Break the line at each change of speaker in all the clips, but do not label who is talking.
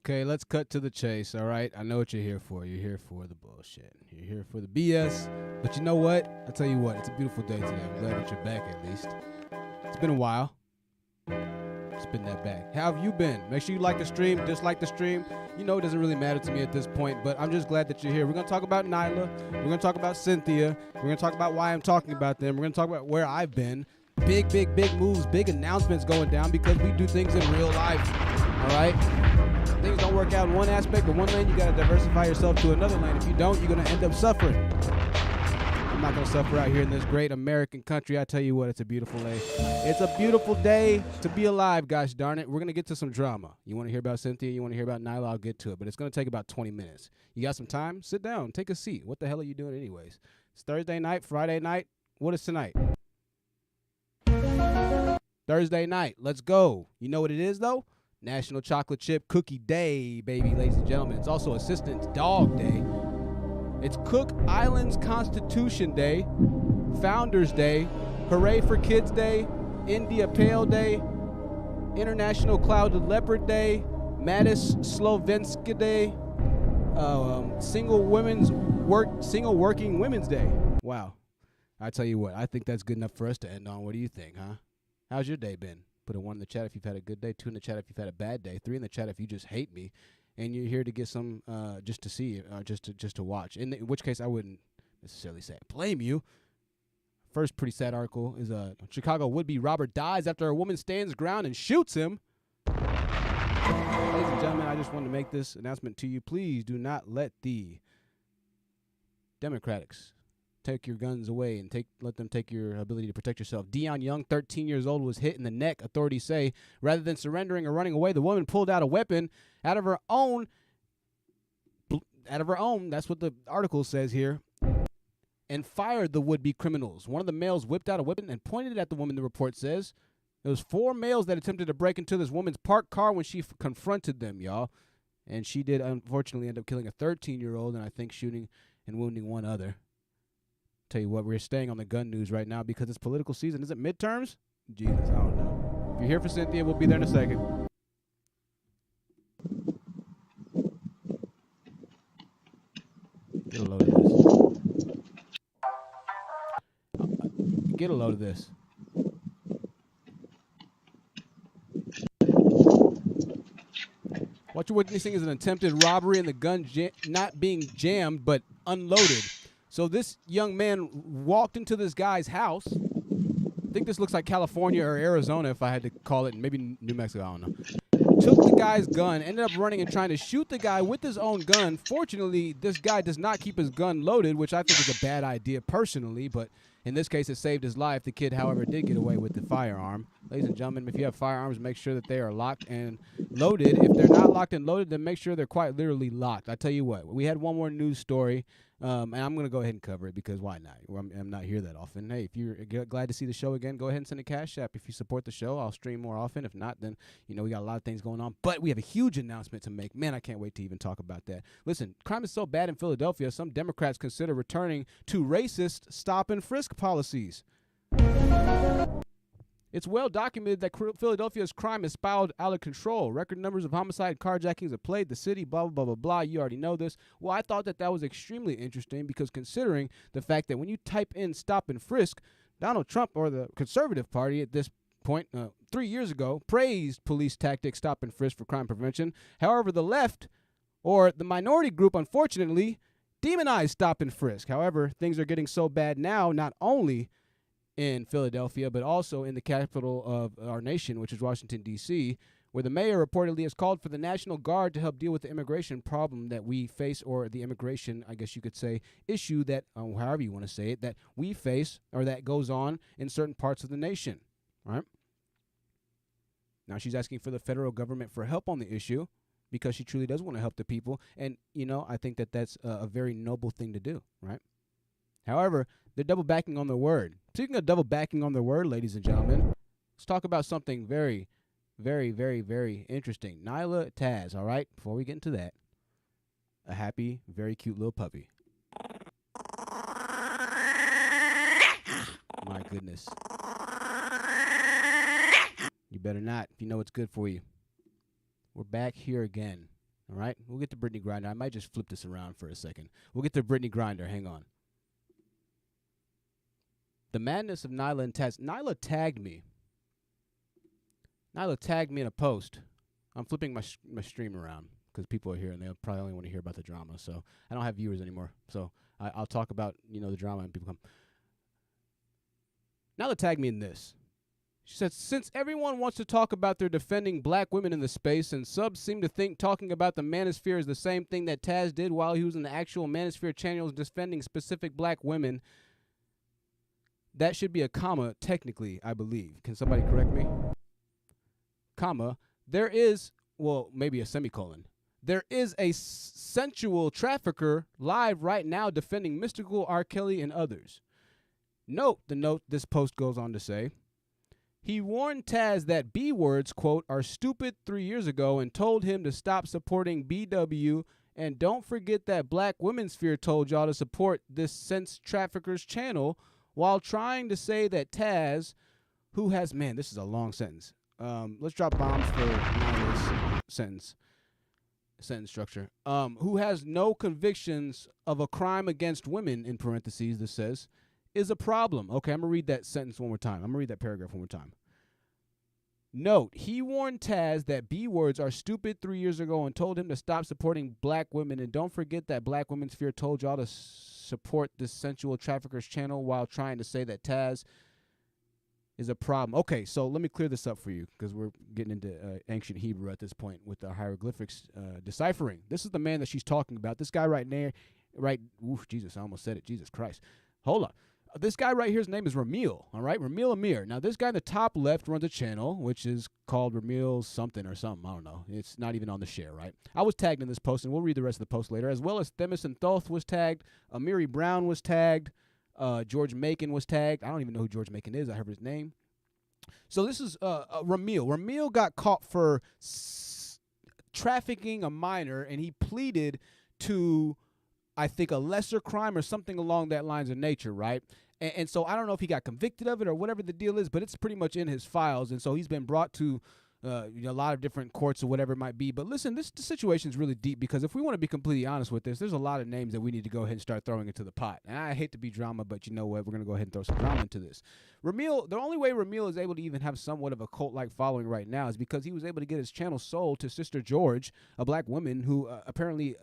Okay, let's cut to the chase, all right? I know what you're here for. You're here for the bullshit. You're here for the BS. But you know what? I'll tell you what. It's a beautiful day today. I'm glad that you're back at least. It's been a while. Spin that back. How have you been? Make sure you like the stream, dislike the stream. You know it doesn't really matter to me at this point, but I'm just glad that you're here. We're going to talk about Nylah. We're going to talk about Cynthia. We're going to talk about why I'm talking about them. We're going to talk about where I've been. Big moves, big announcements going down because we do things in real life. All right? Things don't work out in one aspect or one lane. You got to diversify yourself to another lane. If you don't, you're going to end up suffering. I'm not going to suffer out here in this great American country. I tell you what, it's a beautiful day. It's a beautiful day to be alive, gosh darn it. We're going to get to some drama. You want to hear about Cynthia? You want to hear about Nylah? I'll get to it. But it's going to take about 20 minutes. You got some time? Sit down. Take a seat. What the hell are you doing anyways? It's Thursday night, Friday night. What is tonight? Thursday night. Let's go. You know what it is, though? National Chocolate Chip Cookie Day, baby, ladies and gentlemen. It's also Assistant Dog Day. It's Cook Island's Constitution Day, Founders Day, Hooray for Kids Day, India Pale Day, International Clouded Leopard Day, Mattis Slovenska Day, Single Working Women's Day. Wow. I tell you what, I think that's good enough for us to end on. What do you think, huh? How's your day been? Put a 1 in the chat if you've had a good day, 2 in the chat if you've had a bad day, 3 in the chat if you just hate me, and you're here to get some just to see, just to watch. In which case, I wouldn't necessarily say I blame you. First pretty sad article is Chicago would-be robber dies after a woman stands ground and shoots him. Ladies and gentlemen, I just wanted to make this announcement to you. Please do not let the Democrats take your guns away and let them take your ability to protect yourself. Deion Young, 13 years old, was hit in the neck, authorities say. Rather than surrendering or running away, the woman pulled out a weapon out of her own. That's what the article says here. And fired the would-be criminals. One of the males whipped out a weapon and pointed it at the woman, the report says. There was 4 males that attempted to break into this woman's parked car when she confronted them, y'all. And she did, unfortunately, end up killing a 13-year-old and I think shooting and wounding one other. Tell you what, we're staying on the gun news right now because it's political season. Is it midterms? Jesus, I don't know. If you're here for Cynthia, we'll be there in a second. Get a load of this. Get a load of this. What you're witnessing is an attempted robbery and the gun not being jammed but unloaded. So this young man walked into this guy's house. I think this looks like California or Arizona if I had to call it, maybe New Mexico, I don't know. Took the guy's gun, ended up running and trying to shoot the guy with his own gun. Fortunately, this guy does not keep his gun loaded, which I think is a bad idea personally, but in this case, it saved his life. The kid, however, did get away with the firearm. Ladies and gentlemen, if you have firearms, make sure that they are locked and loaded. If they're not locked and loaded, then make sure they're quite literally locked. I tell you what, we had one more news story. And I'm going to go ahead and cover it because why not? I'm not here that often. Hey, if you're glad to see the show again, go ahead and send a cash app. If you support the show, I'll stream more often. If not, then, we got a lot of things going on. But we have a huge announcement to make. Man, I can't wait to even talk about that. Listen, crime is so bad in Philadelphia, some Democrats consider returning to racist stop and frisk policies. It's well documented that Philadelphia's crime has spiraled out of control. Record numbers of homicide and carjackings have plagued the city, blah, blah, blah, blah, blah. You already know this. Well, I thought that was extremely interesting because considering the fact that when you type in stop and frisk, Donald Trump or the Conservative Party at this point 3 years ago praised police tactics stop and frisk for crime prevention. However, the left or the minority group, unfortunately, demonized stop and frisk. However, things are getting so bad now, not only in Philadelphia, but also in the capital of our nation, which is Washington, D.C., where the mayor reportedly has called for the National Guard to help deal with the immigration problem that we face, or the immigration, I guess you could say, issue that, however you want to say it, that we face or that goes on in certain parts of the nation. All right? Now she's asking for the federal government for help on the issue because she truly does want to help the people. And, I think that that's a very noble thing to do, right? However, they're double backing on their word. Speaking of double backing on their word, ladies and gentlemen, let's talk about something very, very, very, very interesting. Nylah Taz, all right? Before we get into that, a happy, very cute little puppy. My goodness. You better not if you know what's good for you. We're back here again. All right? We'll get to Brittney Griner. I might just flip this around for a second. We'll get to Brittney Griner. Hang on. The madness of Nylah and Taz. Nylah tagged me. Nylah tagged me in a post. I'm flipping my stream around because people are here and they'll probably only want to hear about the drama. So I don't have viewers anymore. So I'll talk about, the drama and people come. Nylah tagged me in this. She said, since everyone wants to talk about their defending black women in the space and subs seem to think talking about the manosphere is the same thing that Taz did while he was in the actual manosphere channels defending specific black women, that should be a comma, technically, I believe. Can somebody correct me? Comma. There is, well, maybe a semicolon. There is a sensual trafficker live right now defending Mystical, R. Kelly, and others. Note, this post goes on to say, he warned Taz that B words, quote, are stupid 3 years ago and told him to stop supporting BW. And don't forget that Black Women's Sphere told y'all to support this sense trafficker's channel while trying to say that Taz, who has, man, this is a long sentence. Let's drop bombs for Nyla's sentence structure. Who has no convictions of a crime against women, in parentheses, this says, is a problem. Okay, I'm going to read that sentence one more time. I'm going to read that paragraph one more time. Note, he warned Taz that B words are stupid 3 years ago and told him to stop supporting black women. And don't forget that Black Women's Sphere told y'all to support this sensual trafficker's channel while trying to say that Taz is a problem. Okay, so let me clear this up for you because we're getting into ancient Hebrew at this point with the hieroglyphics deciphering. This is the man that she's talking about. This guy right there, Jesus, I almost said it. Jesus Christ. Hold on. This guy right here, his name is Ramil, all right? Ramil Amir. Now, this guy in the top left runs a channel, which is called Ramil something or something. I don't know. It's not even on the share, right? I was tagged in this post, and we'll read the rest of the post later, as well as Themis and Thoth was tagged. Amiri Brown was tagged. George Macon was tagged. I don't even know who George Macon is. I heard his name. So this is Ramil. Ramil got caught for trafficking a minor, and he pleaded to, I think, a lesser crime or something along that lines of nature, right? And so I don't know if he got convicted of it or whatever the deal is, but it's pretty much in his files. And so he's been brought to a lot of different courts or whatever it might be. But listen, the situation is really deep because if we want to be completely honest with this, there's a lot of names that we need to go ahead and start throwing into the pot. And I hate to be drama, but you know what? We're going to go ahead and throw some drama into this. Ramil, the only way Ramil is able to even have somewhat of a cult-like following right now is because he was able to get his channel sold to Sister George, a black woman who apparently...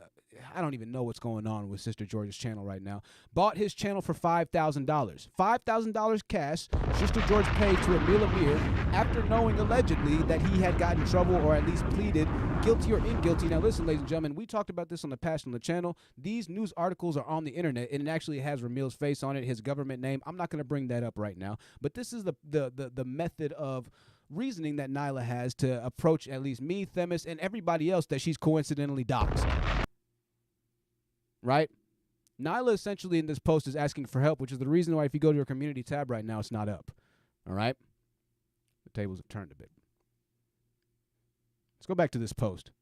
I don't even know what's going on with Sister George's channel right now. Bought his channel for $5,000. $5,000 cash Sister George paid to Emil Amir after knowing allegedly that he had gotten in trouble or at least pleaded guilty or in guilty. Now listen, ladies and gentlemen, we talked about this on the past on the channel. These news articles are on the internet and it actually has Ramil's face on it, his government name. I'm not going to bring that up right now, but this is the method of reasoning that Nylah has to approach at least me, Themis, and everybody else that she's coincidentally doxed. Right? Nylah essentially in this post is asking for help, which is the reason why if you go to her community tab right now, it's not up. All right? The tables have turned a bit. Let's go back to this post.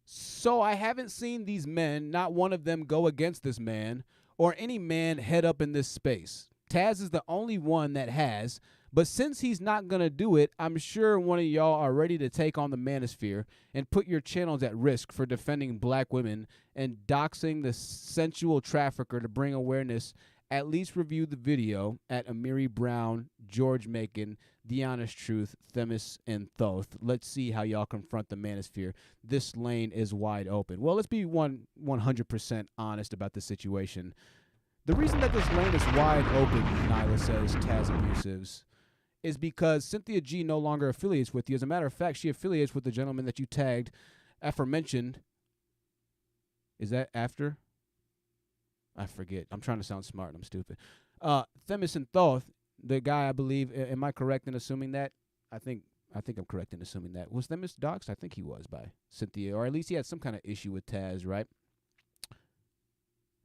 So I haven't seen these men, not one of them go against this man, or any man head up in this space. Taz is the only one that has, but since he's not going to do it, I'm sure one of y'all are ready to take on the manosphere and put your channels at risk for defending black women and doxing the sensual trafficker to bring awareness. At least review the video at Amiri Brown, George Macon, The Honest Truth, Themis, and Thoth. Let's see how y'all confront the manosphere. This lane is wide open. Well, let's be 100% honest about the situation. The reason that this lane is wide open, Nylah says, Taz abusives, is because Cynthia G no longer affiliates with you. As a matter of fact, she affiliates with the gentleman that you tagged, aforementioned. Is that after? I forget. I'm trying to sound smart and I'm stupid. Themis and Thoth, the guy I believe, am I correct in assuming that? I think I'm correct in assuming that. Was Themis doxxed? I think he was by Cynthia, or at least he had some kind of issue with Taz, right?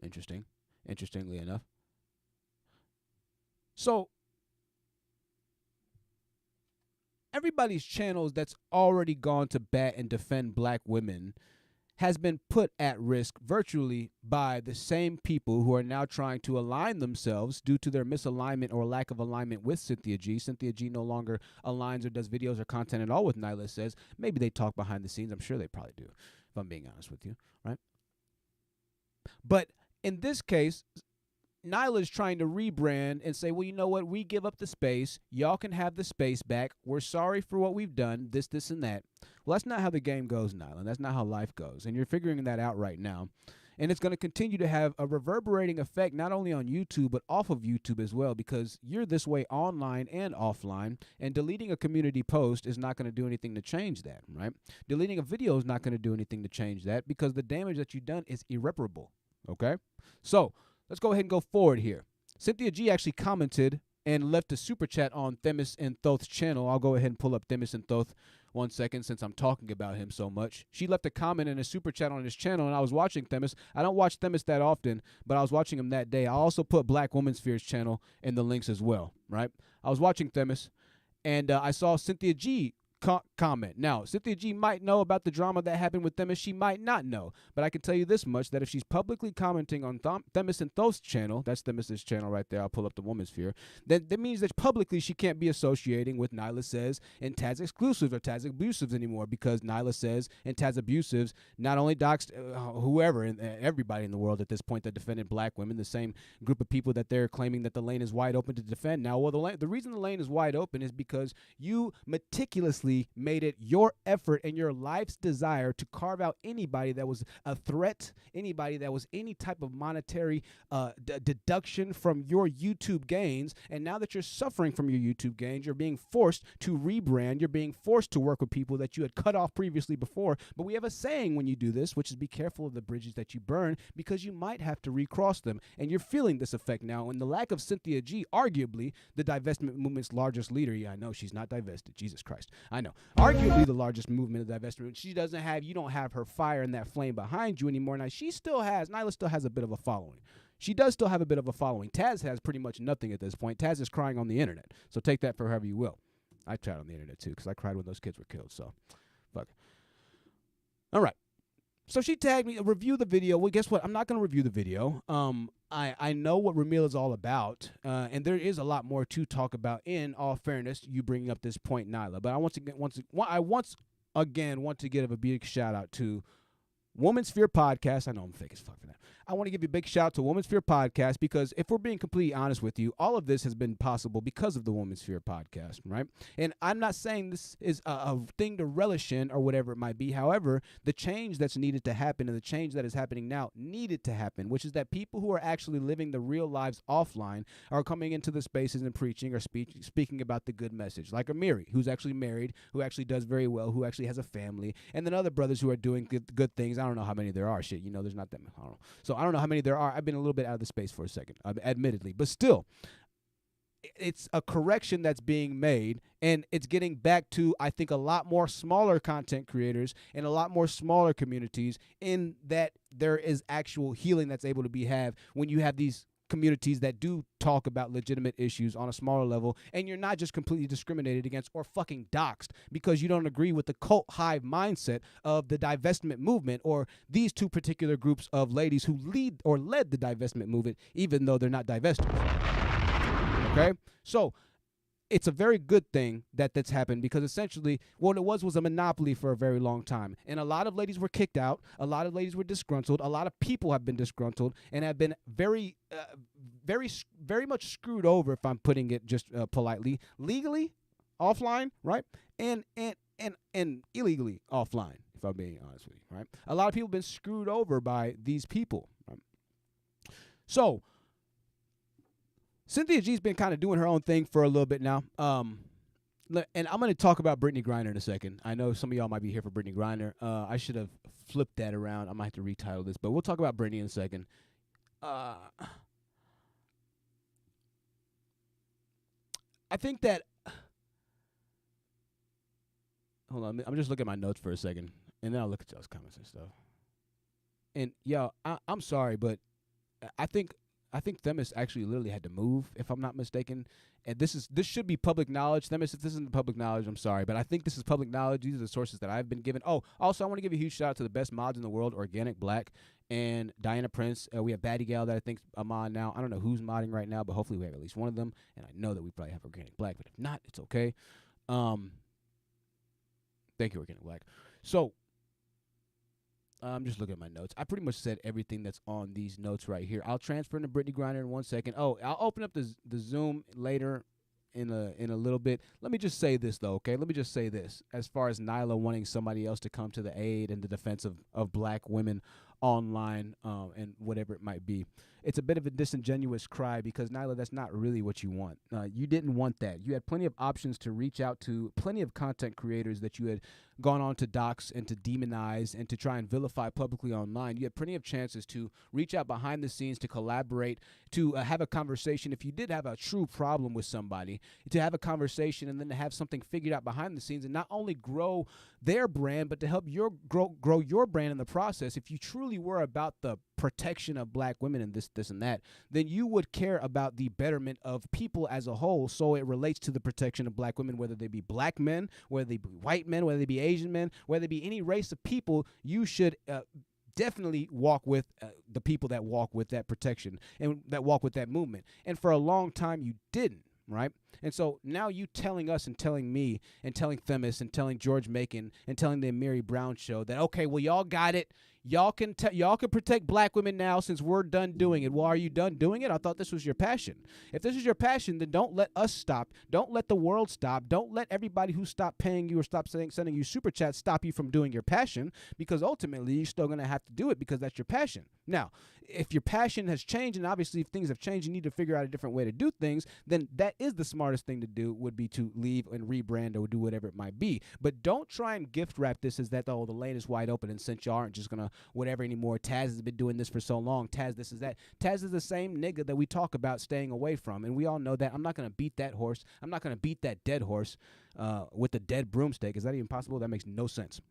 Interestingly enough. So, everybody's channels that's already gone to bat and defend black women has been put at risk virtually by the same people who are now trying to align themselves due to their misalignment or lack of alignment with Cynthia G. Cynthia G no longer aligns or does videos or content at all with Nylah says. Maybe they talk behind the scenes. I'm sure they probably do. if I'm being honest with you, right? But in this case, Nylah is trying to rebrand and say, well, you know what? We give up the space. Y'all can have the space back. We're sorry for what we've done, this, and that. Well, that's not how the game goes, Nylah. That's not how life goes. And you're figuring that out right now. And it's going to continue to have a reverberating effect not only on YouTube, but off of YouTube as well, because you're this way online and offline, and deleting a community post is not going to do anything to change that, right? Deleting a video is not going to do anything to change that because the damage that you've done is irreparable, okay? So let's go ahead and go forward here. Cynthia G actually commented and left a super chat on Themis and Thoth's channel. I'll go ahead and pull up Themis and Thoth 1 second since I'm talking about him so much. She left a comment and a super chat on his channel, and I was watching Themis. I don't watch Themis that often, but I was watching him that day. I also put Black Woman Sphere's channel in the links as well, right? I was watching Themis, and I saw Cynthia G comment. Now, Cynthia G might know about the drama that happened with Themis. She might not know. But I can tell you this much, that if she's publicly commenting on Themis and Thoth's channel, that's Themis's channel right there, I'll pull up the Woman's Sphere, then that means that publicly she can't be associating with Nylah Says and Taz Exclusives or Taz Abusives anymore, because Nylah Says and Taz Abusives not only doxed whoever and everybody in the world at this point that defended black women, the same group of people that they're claiming that the lane is wide open to defend now. Well, the reason the lane is wide open is because you meticulously made it your effort and your life's desire to carve out anybody that was a threat, anybody that was any type of monetary deduction from your YouTube gains. And now that you're suffering from your YouTube gains, you're being forced to rebrand. You're being forced to work with people that you had cut off previously before. But we have a saying when you do this, which is be careful of the bridges that you burn, because you might have to recross them. And you're feeling this effect now. And the lack of Cynthia G, arguably the divestment movement's largest leader. Yeah, I know she's not divested. Jesus Christ. I know. Arguably the largest movement of divestment. You don't have her fire and that flame behind you anymore. Now, Nylah still has a bit of a following. She does still have a bit of a following. Taz has pretty much nothing at this point. Taz is crying on the internet. So take that for however you will. I cried on the internet too, because I cried when those kids were killed. So, fuck. All right. So she tagged me, review the video. Well, guess what? I'm not going to review the video. I know what Ramil is all about, and there is a lot more to talk about. In all fairness, you bringing up this point, Nylah. But I once again want to give a big shout out to Woman's Sphere Podcast. I know I'm fake as fuck for that. I want to give you a big shout out to Woman's Sphere Podcast, because if we're being completely honest with you, all of this has been possible because of the Woman's Sphere Podcast, right? And I'm not saying this is a thing to relish in or whatever it might be. However, the change that's needed to happen and the change that is happening now needed to happen, which is that people who are actually living the real lives offline are coming into the spaces and preaching or speaking about the good message, like Amiri, who's actually married, who actually does very well, who actually has a family, and then other brothers who are doing good things. I don't know how many there are. Shit, there's not that many. I don't know. So I don't know how many there are. I've been a little bit out of the space for a second, admittedly. But still, it's a correction that's being made, and it's getting back to, I think, a lot more smaller content creators and a lot more smaller communities, in that there is actual healing that's able to be had when you have these communities that do talk about legitimate issues on a smaller level, and you're not just completely discriminated against or fucking doxxed because you don't agree with the cult hive mindset of the divestment movement, or these two particular groups of ladies who lead or led the divestment movement, even though they're not divestors. Okay? So it's a very good thing that's happened, because essentially what it was a monopoly for a very long time. And a lot of ladies were kicked out. A lot of ladies were disgruntled. A lot of people have been disgruntled and have been very much screwed over, if I'm putting it just politely, legally offline, right? And illegally offline, if I'm being honest with you, right? A lot of people have been screwed over by these people, right? So Cynthia G's been kind of doing her own thing for a little bit now. And I'm going to talk about Brittney Griner in a second. I know some of y'all might be here for Brittney Griner. I should have flipped that around. I might have to retitle this, but we'll talk about Brittney in a second. I think that... Hold on. I'm just looking at my notes for a second, and then I'll look at y'all's comments and stuff. And, y'all, I'm sorry, but I think Themis actually literally had to move, if I'm not mistaken. And this should be public knowledge. Themis, if this isn't public knowledge, I'm sorry. But I think this is public knowledge. These are the sources that I've been given. Oh, also, I want to give a huge shout out to the best mods in the world, Organic Black and Diana Prince. We have Batty Gal that I think I'm on now. I don't know who's modding right now, but hopefully we have at least one of them. And I know that we probably have Organic Black, but if not, it's okay. Thank you, Organic Black. So I'm just looking at my notes. I pretty much said everything that's on these notes right here. I'll transfer into Brittney Griner in 1 second. Oh, I'll open up the Zoom later in a little bit. Let me just say this, though, okay? Let me just say this. As far as Nylah wanting somebody else to come to the aid and the defense of black women online and whatever it might be, it's a bit of a disingenuous cry because, Nylah, that's not really what you want. You didn't want that. You had plenty of options to reach out to, plenty of content creators that you had gone on to dox and to demonize and to try and vilify publicly online. You had plenty of chances to reach out behind the scenes, to collaborate, to have a conversation. If you did have a true problem with somebody, to have a conversation and then to have something figured out behind the scenes and not only grow their brand, but to help grow your brand in the process. If you truly were about the protection of black women and this and that, then you would care about the betterment of people as a whole. So it relates to the protection of black women, whether they be black men, whether they be white men, whether they be Asian men, whether they be any race of people. You should definitely walk with the people that walk with that protection and that walk with that movement. And for a long time, you didn't. Right? And so now you telling us and telling me and telling Themis and telling George Macon and telling the Mary Brown show that, okay, well, y'all got it. Y'all can protect black women now since we're done doing it. Well, are you done doing it? I thought this was your passion. If this is your passion, then don't let us stop. Don't let the world stop. Don't let everybody who stopped paying you or stopped sending you super chats stop you from doing your passion, because ultimately you're still going to have to do it because that's your passion. Now, if your passion has changed, and obviously if things have changed, you need to figure out a different way to do things, then that is the smartest thing to do, would be to leave and rebrand or do whatever it might be. But don't try and gift wrap this as that, oh, the lane is wide open and since y'all aren't just going to whatever anymore. Taz has been doing this for so long. Taz, this is that. Taz is the same nigga that we talk about staying away from, and we all know that. I'm not going to beat that horse. I'm not going to beat that dead horse with the dead broomstick. Is that even possible? That makes no sense.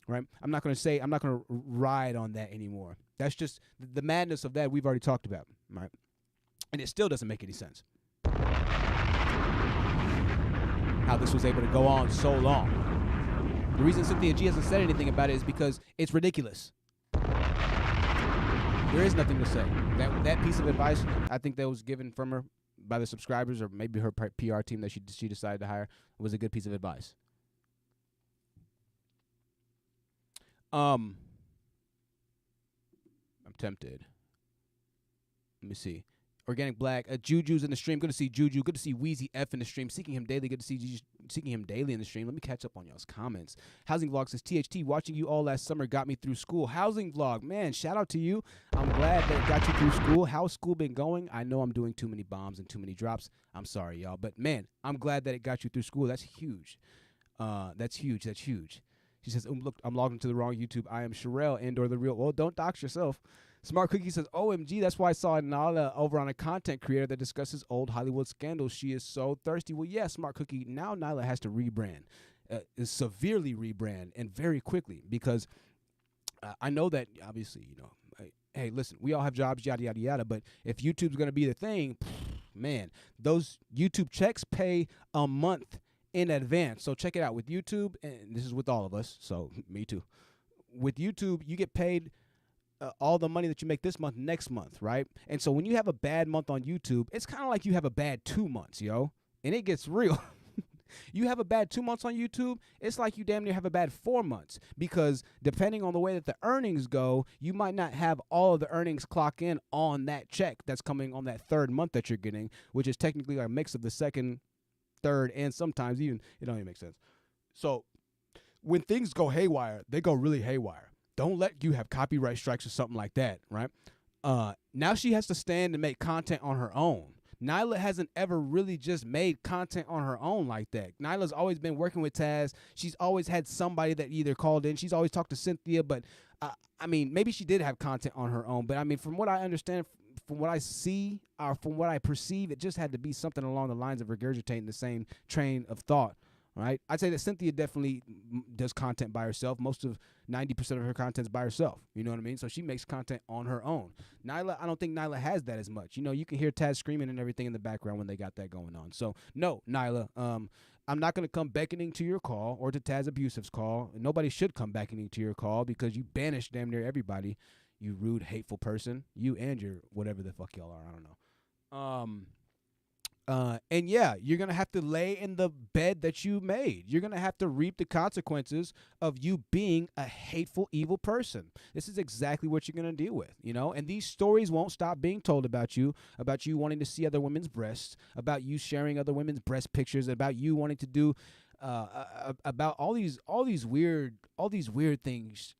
Right? I'm not going to ride on that anymore. That's just the madness of that we've already talked about, right? And it still doesn't make any sense. How this was able to go on so long. The reason Cynthia G hasn't said anything about it is because it's ridiculous. There is nothing to say. That piece of advice, I think that was given from her by the subscribers or maybe her PR team that she decided to hire, was a good piece of advice. I'm tempted. Let me see. Organic Black. Juju's in the stream. Good to see Juju. Good to see Wheezy F in the stream. Seeking Him Daily. Good to see Seeking Him Daily in the stream. Let me catch up on y'all's comments. Housing Vlog says, THT, watching you all last summer got me through school. Housing Vlog, man, shout out to you. I'm glad that it got you through school. How's school been going? I know I'm doing too many bombs and too many drops. I'm sorry, y'all. But, man, I'm glad that it got you through school. That's huge. That's huge. That's huge. She says, look, I'm logged into the wrong YouTube. I am Sherelle and/or the real. Well, don't dox yourself. Smart Cookie says, OMG, that's why I saw Nylah over on a content creator that discusses old Hollywood scandals. She is so thirsty. Well, yeah, Smart Cookie, now Nylah has to rebrand, severely rebrand, and very quickly, because I know that, obviously, you know, hey, listen, we all have jobs, yada, yada, yada, but if YouTube's going to be the thing, man, those YouTube checks pay a month in advance. So check it out with YouTube, and this is with all of us, so me too. With YouTube, you get paid all the money that you make this month next month, right? And so when you have a bad month on YouTube, it's kind of like you have a bad 2 months, yo. And it gets real. You have a bad 2 months on YouTube, it's like you damn near have a bad 4 months, because depending on the way that the earnings go, you might not have all of the earnings clock in on that check that's coming on that third month that you're getting, which is technically a mix of the second, third, and sometimes even, it don't even make sense. So when things go haywire, they go really haywire. Don't let you have copyright strikes or something like that, right? Now she has to stand and make content on her own. Nylah hasn't ever really just made content on her own like that. Nylah's always been working with Taz. She's always had somebody that either called in. She's always talked to Cynthia, but I mean, maybe she did have content on her own. But I mean, from what I understand, from what I see, or from what I perceive, it just had to be something along the lines of regurgitating the same train of thought. Right? I'd say that Cynthia definitely does content by herself. Most of 90% of her content's by herself. You know what I mean? So she makes content on her own. Nylah, I don't think Nylah has that as much. You know, you can hear Taz screaming and everything in the background when they got that going on. So, no, Nylah, I'm not going to come beckoning to your call or to Taz Abusive's call. Nobody should come beckoning to your call because you banished damn near everybody, you rude, hateful person. You and your whatever the fuck y'all are. I don't know. And yeah, you're going to have to lay in the bed that you made. You're going to have to reap the consequences of you being a hateful, evil person. This is exactly what you're going to deal with, you know? And these stories won't stop being told about you wanting to see other women's breasts, about you sharing other women's breast pictures, about you wanting to do about all these weird things,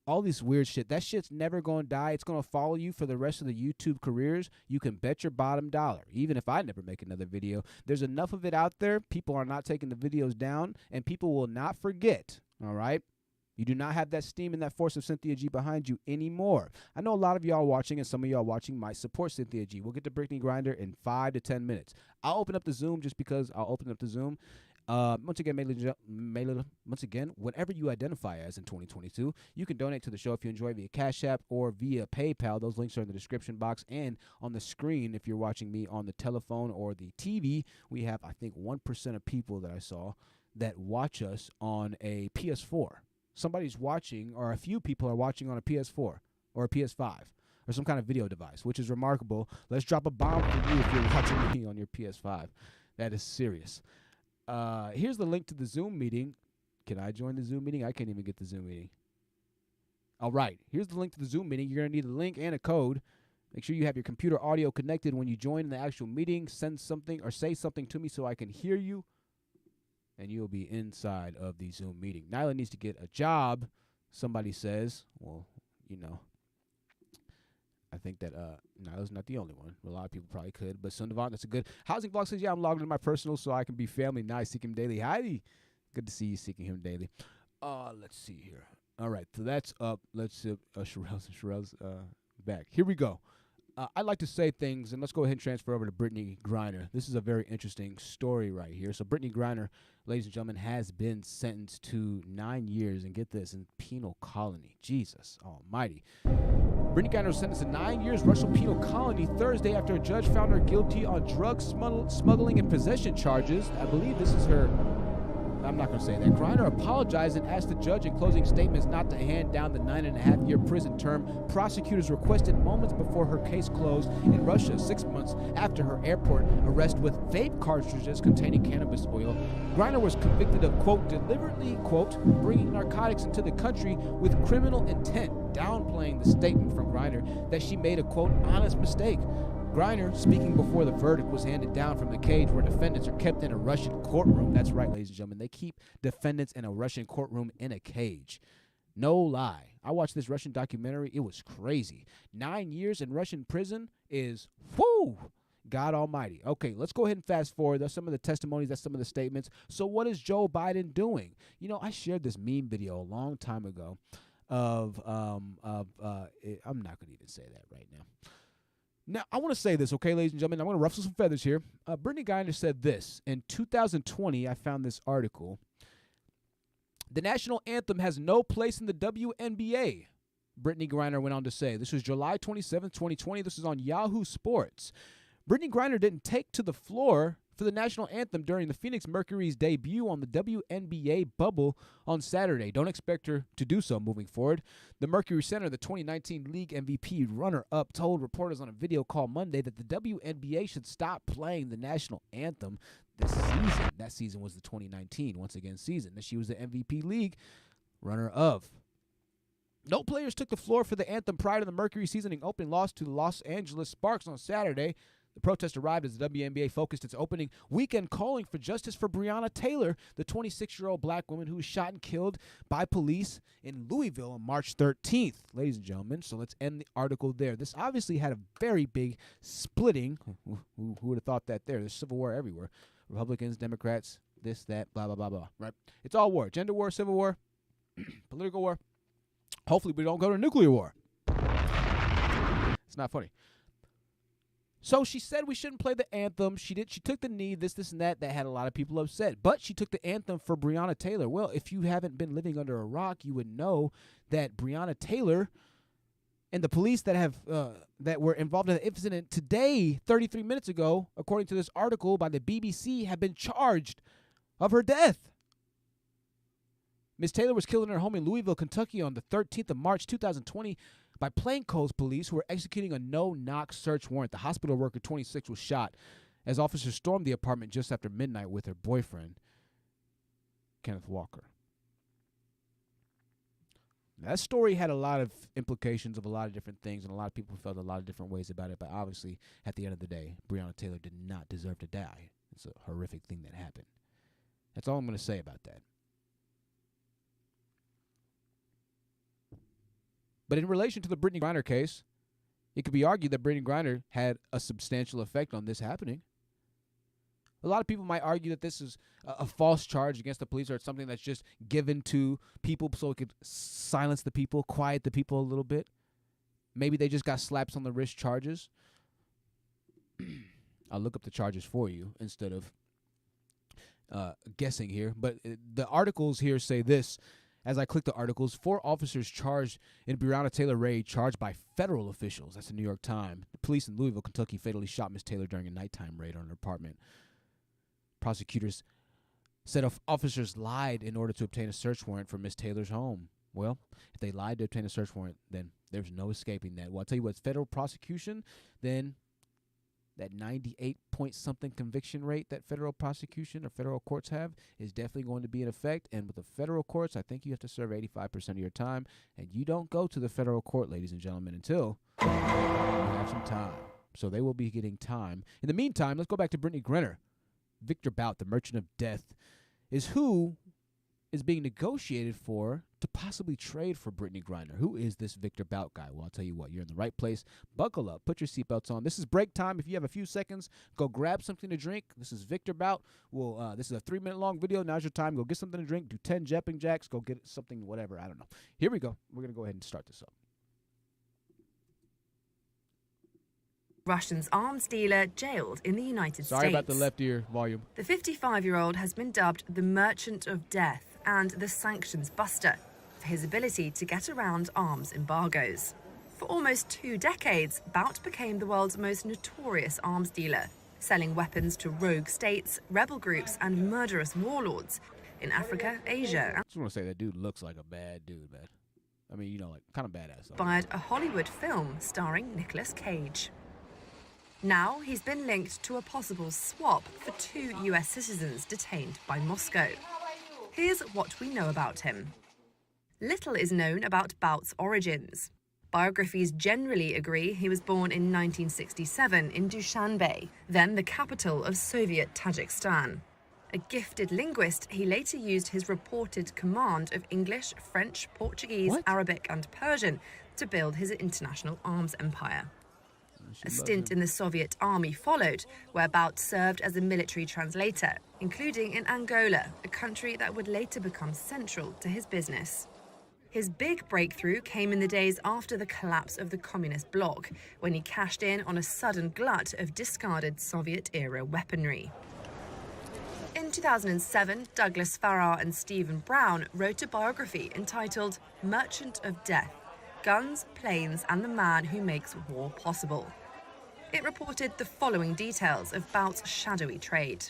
all this weird shit. That shit's never going to die. It's going to follow you for the rest of the YouTube careers. You can bet your bottom dollar. Even if I never make another video, there's enough of it out there. People are not taking the videos down, and people will not forget, all right? You do not have that steam and that force of Cynthia G behind you anymore. I know a lot of y'all watching, and some of y'all watching might support Cynthia G. We'll get to Brittney Griner in 5 to 10 minutes. I'll open up the Zoom just because I'll open up the Zoom. Once again, whatever you identify as in 2022, you can donate to the show if you enjoy via Cash App or via PayPal. Those links are in the description box and on the screen if you're watching me on the telephone or the TV. We have, I think, 1% of people that I saw that watch us on a PS4. Somebody's watching, or a few people are watching on a PS4 or a PS5 or some kind of video device, which is remarkable. Let's drop a bomb for you if you're watching me on your PS5. That is serious. Here's the link to the Zoom meeting. Can I join the Zoom meeting? I can't even get the Zoom meeting. All right. Here's the link to the Zoom meeting. You're going to need a link and a code. Make sure you have your computer audio connected when you join the actual meeting. Send something or say something to me so I can hear you, and you'll be inside of the Zoom meeting. Nylah needs to get a job, somebody says. Well, you know, I think that Nyla's not the only one. A lot of people probably could. But Sundavant, that's a good. Housing Vlog says, yeah, I'm logged into my personal so I can be family. Nice. Seek him daily. Heidi. Good to see you seeking him daily. Let's see here. All right. So that's up. Let's see. Sherelle's back. Here we go. I like to say things, and let's go ahead and transfer over to Brittney Griner. This is a very interesting story right here. So Brittney Griner, ladies and gentlemen, has been sentenced to 9 years, and get this, in penal colony. Jesus almighty. Brittney Griner was sentenced to 9 years Russell penal colony Thursday after a judge found her guilty on drug smuggling and possession charges. I believe this is her. I'm not going to say that. Griner apologized and asked the judge in closing statements not to hand down the 9.5-year prison term prosecutors requested moments before her case closed in Russia, 6 months after her airport arrest with vape cartridges containing cannabis oil. Griner was convicted of, quote, deliberately, quote, bringing narcotics into the country with criminal intent, downplaying the statement from Griner that she made a, quote, honest mistake. Griner, speaking before the verdict was handed down from the cage where defendants are kept in a Russian courtroom. That's right, ladies and gentlemen. They keep defendants in a Russian courtroom in a cage. No lie. I watched this Russian documentary. It was crazy. 9 years in Russian prison is, whoo, God almighty. Okay, let's go ahead and fast forward. That's some of the testimonies. That's some of the statements. So what is Joe Biden doing? You know, I shared this meme video a long time ago I'm not going to even say that right now. Now, I want to say this, okay, ladies and gentlemen. I want to ruffle some feathers here. Brittney Griner said this. In 2020, I found this article. The national anthem has no place in the WNBA, Brittney Griner went on to say. This was July 27, 2020. This is on Yahoo Sports. Brittney Griner didn't take to the floor for the national anthem during the Phoenix Mercury's debut on the WNBA bubble on Saturday. Don't expect her to do so moving forward. The Mercury Center, the 2019 league MVP runner-up, told reporters on a video call Monday that the WNBA should stop playing the national anthem this season. That season was the 2019, once again, season. That she was the MVP league runner-up. No players took the floor for the anthem prior to the Mercury seasoning opening loss to the Los Angeles Sparks on Saturday. The protest arrived as the WNBA focused its opening weekend calling for justice for Breonna Taylor, the 26-year-old black woman who was shot and killed by police in Louisville on March 13th. Ladies and gentlemen, so let's end the article there. This obviously had a very big splitting. Who would have thought that there? There's civil war everywhere. Republicans, Democrats, this, that, blah, blah, blah, blah, right? It's all war. Gender war, civil war, political war. Hopefully we don't go to nuclear war. It's not funny. So she said we shouldn't play the anthem. She took the knee, this, and that. That had a lot of people upset. But she took the anthem for Breonna Taylor. Well, if you haven't been living under a rock, you would know that Breonna Taylor and the police that were involved in the incident today, 33 minutes ago, according to this article by the BBC, have been charged of her death. Ms. Taylor was killed in her home in Louisville, Kentucky on the 13th of March, 2020 by plainclothes police who were executing a no-knock search warrant. The hospital worker, 26, was shot as officers stormed the apartment just after midnight with her boyfriend, Kenneth Walker. That story had a lot of implications of a lot of different things, and a lot of people felt a lot of different ways about it. But obviously, at the end of the day, Breonna Taylor did not deserve to die. It's a horrific thing that happened. That's all I'm going to say about that. But in relation to the Brittney Griner case, it could be argued that Brittney Griner had a substantial effect on this happening. A lot of people might argue that this is a false charge against the police, or it's something that's just given to people so it could silence the people, quiet the people a little bit. Maybe they just got slaps on the wrist charges. I'll look up the charges for you instead of guessing here. But the articles here say this. As I click the articles, 4 officers charged in Breonna Taylor raid charged by federal officials. That's the New York Times. The police in Louisville, Kentucky fatally shot Miss Taylor during a nighttime raid on her apartment. Prosecutors said officers lied in order to obtain a search warrant for Miss Taylor's home. Well, if they lied to obtain a search warrant, then there's no escaping that. Well, I'll tell you what, federal prosecution, then that 98-point-something conviction rate that federal prosecution or federal courts have is definitely going to be in effect. And with the federal courts, I think you have to serve 85% of your time. And you don't go to the federal court, ladies and gentlemen, until you have some time. So they will be getting time. In the meantime, let's go back to Brittney Griner. Victor Bout, the merchant of death, is who is being negotiated for to possibly trade for Brittney Griner. Who is this Victor Bout guy? Well, I'll tell you what, you're in the right place. Buckle up, put your seatbelts on. This is break time. If you have a few seconds, go grab something to drink. This is Victor Bout. This is a 3-minute long video. Now's your time. Go get something to drink. Do 10 jumping jacks. Go get something, whatever. I don't know. Here we go. We're going to go ahead and start this up.
Russian's arms dealer jailed in the United States.
Sorry about the left ear volume.
The 55-year-old has been dubbed the Merchant of Death and the Sanctions Buster for his ability to get around arms embargoes. For almost 2 decades, Bout became the world's most notorious arms dealer, selling weapons to rogue states, rebel groups, and murderous warlords in Africa, Asia.
I just want to say that dude looks like a bad dude, man. I mean, like kind of badass.
Inspired a Hollywood film starring Nicolas Cage. Now he's been linked to a possible swap for 2 US citizens detained by Moscow. Here's what we know about him. Little is known about Bout's origins. Biographies generally agree he was born in 1967 in Dushanbe, then the capital of Soviet Tajikistan. A gifted linguist, he later used his reported command of English, French, Portuguese, Arabic, and Persian to build his international arms empire. A stint in the Soviet army followed, where Bout served as a military translator, including in Angola, a country that would later become central to his business. His big breakthrough came in the days after the collapse of the communist bloc, when he cashed in on a sudden glut of discarded Soviet-era weaponry. In 2007, Douglas Farrar and Stephen Brown wrote a biography entitled Merchant of Death: Guns, Planes, and the Man Who Makes War Possible. It reported the following details of Bout's shadowy trade.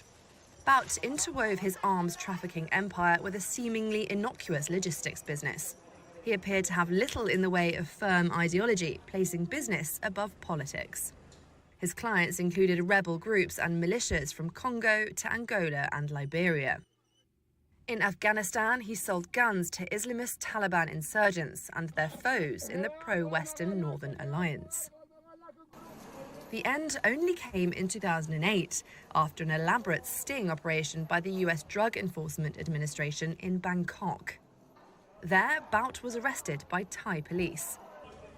Bout interwove his arms trafficking empire with a seemingly innocuous logistics business. He appeared to have little in the way of firm ideology, placing business above politics. His clients included rebel groups and militias from Congo to Angola and Liberia. In Afghanistan, he sold guns to Islamist Taliban insurgents and their foes in the pro-Western Northern Alliance. The end only came in 2008, after an elaborate sting operation by the US Drug Enforcement Administration in Bangkok. There, Bout was arrested by Thai police.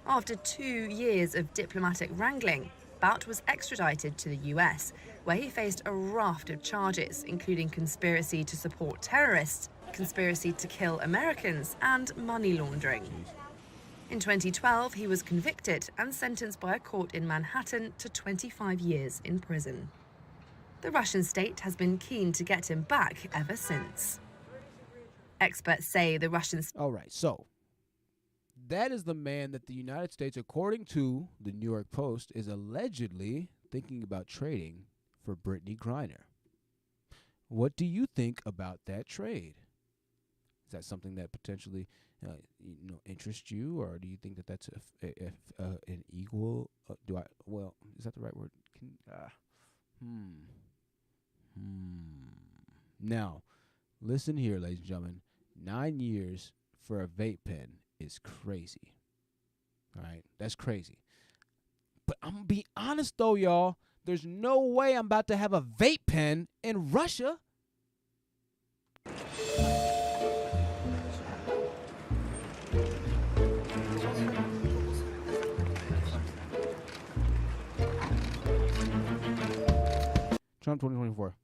After 2 years of diplomatic wrangling, Bout was extradited to the US, where he faced a raft of charges, including conspiracy to support terrorists, conspiracy to kill Americans, and money laundering. In 2012, he was convicted and sentenced by a court in Manhattan to 25 years in prison. The Russian state has been keen to get him back ever since. Experts say the Russians...
All right, so that is the man that the United States, according to the New York Post, is allegedly thinking about trading for Brittney Griner. What do you think about that trade? Is that something that potentially interests you, or do you think that that's an equal? Is that the right word? Now, listen here, ladies and gentlemen. 9 years for a vape pen is crazy. All right? That's crazy. But I'm going to be honest, though, y'all. There's no way I'm about to have a vape pen in Russia. Trump 2024.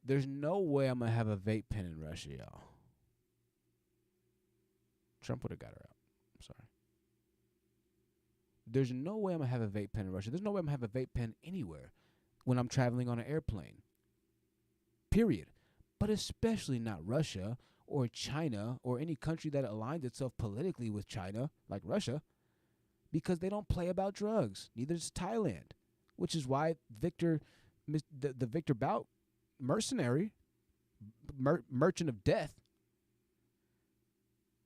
There's no way I'm going to have a vape pen in Russia, y'all. Trump would have got her out. I'm sorry. There's no way I'm going to have a vape pen in Russia. There's no way I'm going to have a vape pen anywhere when I'm traveling on an airplane. Period. But especially not Russia or China or any country that aligns itself politically with China, like Russia, because they don't play about drugs. Neither does Thailand, which is why the Victor Bout mercenary, merchant of death,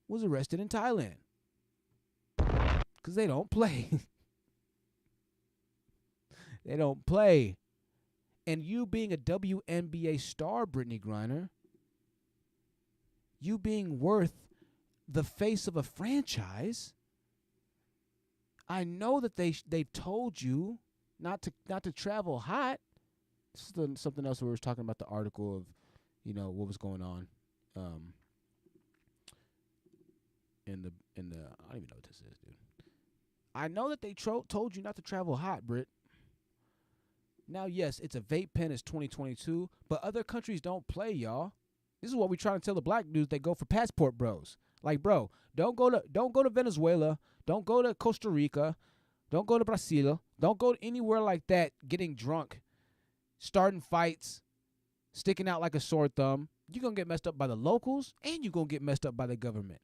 was arrested in Thailand. Because they don't play. They don't play. And you being a WNBA star, Brittney Griner, you being worth the face of a franchise, I know that they've told you not to travel hot. This is something else where we were talking about the article of, what was going on in the I don't even know what this is, dude. I know that they told you not to travel hot, Britt. Now, yes, it's a vape pen. It's 2022, but other countries don't play, y'all. This is what we try to tell the black dudes. They go for passport bros. Like, bro, don't go to Venezuela. Don't go to Costa Rica. Don't go to Brazil. Don't go anywhere like that getting drunk, starting fights, sticking out like a sore thumb. You're going to get messed up by the locals, and you're going to get messed up by the government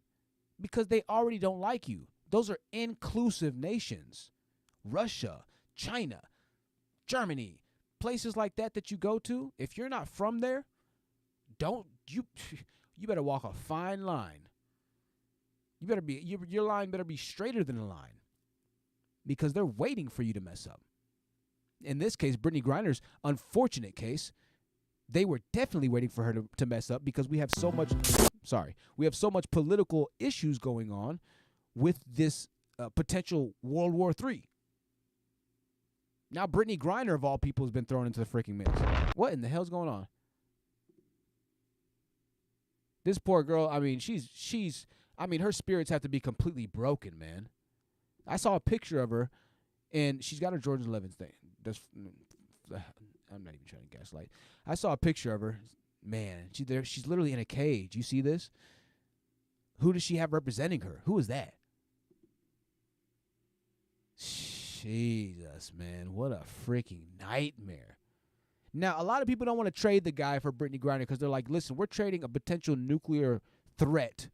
because they already don't like you. Those are inclusive nations. Russia, China, Germany, places like that you go to, if you're not from there, you better walk a fine line. You better be your line better be straighter than the line because they're waiting for you to mess up. In this case, Brittney Griner's unfortunate case, they were definitely waiting for her to mess up because we have so much political issues going on with this potential World War III. Now Brittney Griner, of all people, has been thrown into the freaking mix. What in the hell's going on? This poor girl, her spirits have to be completely broken, man. I saw a picture of her, and she's got her Jordan 11 thing. I'm not even trying to gaslight. I saw a picture of her. Man, she's literally in a cage. You see this? Who does she have representing her? Who is that? Jesus, man. What a freaking nightmare. Now, a lot of people don't want to trade the guy for Brittney Griner because they're like, listen, we're trading a potential nuclear threat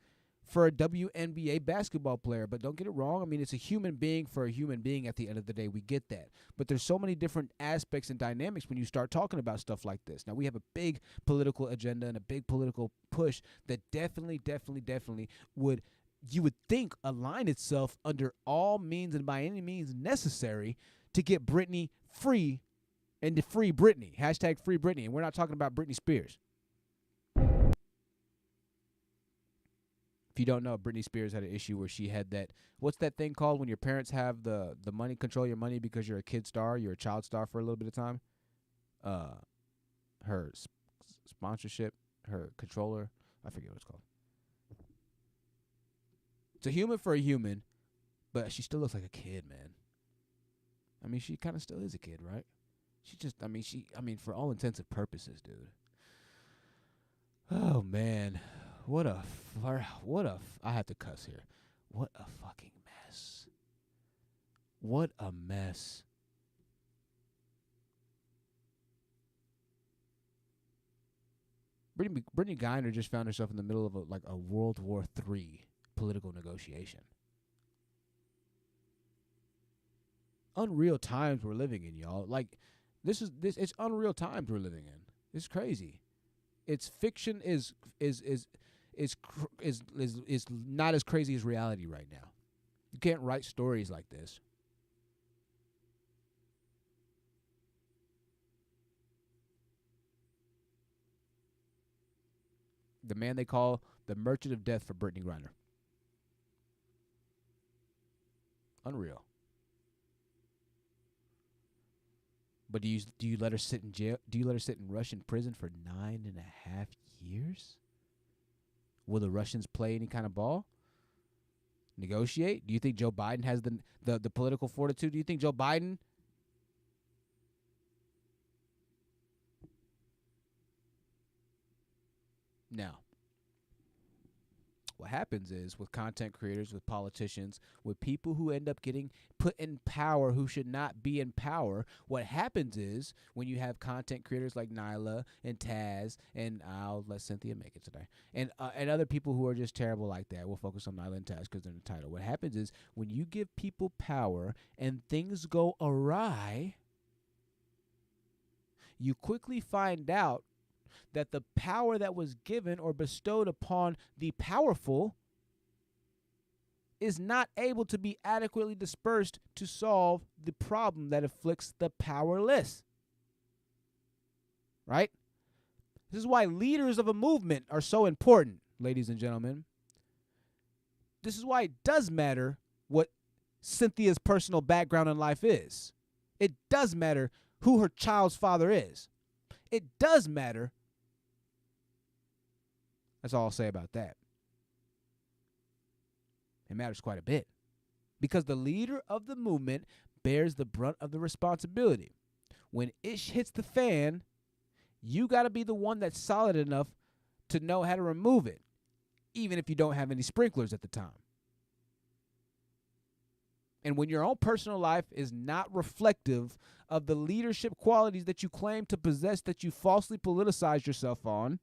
for a WNBA basketball player. But don't get it wrong. I mean, it's a human being for a human being at the end of the day. We get that. But there's so many different aspects and dynamics when you start talking about stuff like this. Now, we have a big political agenda and a big political push that definitely would, you would think, align itself under all means and by any means necessary to get Brittney free and to free Brittney. Hashtag free Brittney. And we're not talking about Britney Spears. If you don't know, Britney Spears had an issue where she had that, what's that thing called when your parents have the money, control your money because you're a kid star, you're a child star for a little bit of time? Her sponsorship, her controller, I forget what it's called. It's a human for a human, but she still looks like a kid, man. I mean, she kind of still is a kid, right? For all intents and purposes, dude. Oh, man. I have to cuss here. What a fucking mess. What a mess. Brittney Griner just found herself in the middle of a World War III political negotiation. Unreal times we're living in, y'all. It's unreal times we're living in. It's crazy. It's fiction is not as crazy as reality right now. You can't write stories like this. the man they call the Merchant of Death for Brittney Griner. Unreal. But do you let her sit in jail? Do you let her sit in Russian prison for 9.5 years? Will the Russians play any kind of ball? Negotiate? Do you think Joe Biden has the political fortitude? Do you think Joe Biden now? What happens is with content creators, with politicians, with people who end up getting put in power who should not be in power, what happens is when you have content creators like Nylah and Taz, and I'll let Cynthia make it today, and other people who are just terrible like that. We'll focus on Nylah and Taz because they're in the title. What happens is when you give people power and things go awry, you quickly find out that the power that was given or bestowed upon the powerful is not able to be adequately dispersed to solve the problem that afflicts the powerless. Right? This is why leaders of a movement are so important, ladies and gentlemen. This is why it does matter what Cynthia's personal background in life is. It does matter who her child's father is. It does matter. That's all I'll say about that. It matters quite a bit because the leader of the movement bears the brunt of the responsibility. When ish hits the fan, you got to be the one that's solid enough to know how to remove it, even if you don't have any sprinklers at the time. And when your own personal life is not reflective of the leadership qualities that you claim to possess that you falsely politicize yourself on,